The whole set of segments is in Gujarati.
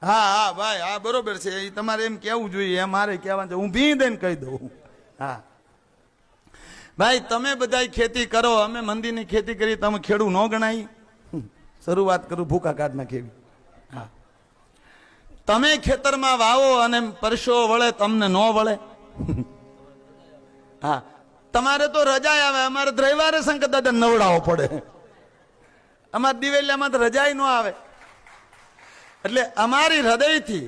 હા હા ભાઈ, હા બરોબર છે. એ તમારે એમ કેવું જોઈએ, એમ મારે કહેવાનું છે. હું ભી દઈને કહી દઉં. હા ભાઈ, તમે બધા ખેતી કરો, અમે મંદિરની ખેતી કરી, તમે ખેડૂ ન ગણાય? શરૂઆત કરું ભૂકા કાઢ નાખેવી. હા, તમે ખેતરમાં વાવો અને પરસો વળે, તમને ન વળે? હા, તમારે તો રજા આવે, અમારે રવિવારે શંકર દાદા નવડાવો પડે. અમારે દિવેલિયામાં તો રજાય ન આવે. એટલે અમારી હૃદયથી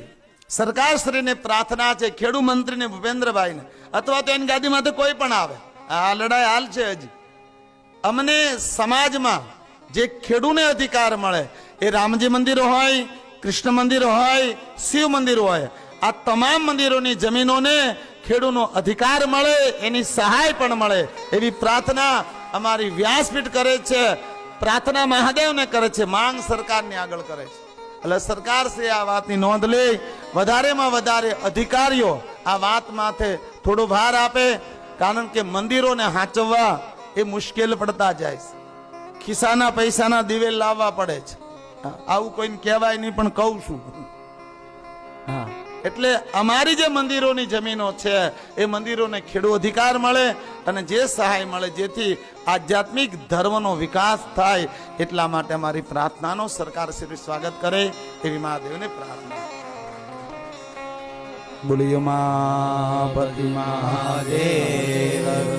સરકારશ્રીને પ્રાર્થના છે, ખેડૂત મંત્રીને ભૂપેન્દ્રભાઈને, અથવા તો એની ગાદીમાંથી કોઈ પણ આવે, આ લડાઈ હાલ છે હજી. અમને સમાજમાં જે ખેડૂને અધિકાર મળે, એ રામજી મંદિરો હોય, કૃષ્ણ મંદિર હોય, શિવ મંદિર હોય, આ તમામ મંદિરોની જમીનોને ખેડૂનો અધિકાર મળે, એની સહાય પણ મળે, એવી પ્રાર્થના અમારી વ્યાસપીઠ કરે છે. પ્રાર્થના મહાદેવને કરે છે, માંગ સરકારની આગળ કરે છે. એટલે સરકાર છે આ વાતની નોંધ લે, વધારેમાં વધારે અધિકારીઓ આ વાત માથે થોડો ભાર આપે, કારણ કે મંદિરોને હાચવવા એ મુશ્કેલ પડતા જાય છે. ખિસ્સાના પૈસાના દિવેલ લાવવા પડે છે. આવું કોઈને કહેવાય નહીં, પણ કહું છું. હા, એટલે અમારી જે મંદિરોની જમીનો છે, એ મંદિરોને ખેડૂ અધિકાર મળે અને જે સહાય મળે, જેથી આધ્યાત્મિક ધર્મનો વિકાસ થાય. એટલા માટે અમારી પ્રાર્થનાનો સરકાર શ્રી સ્વાગત કરે, એવી મહાદેવને પ્રાર્થના. બોલીએ મા પતિ મહાદેવ.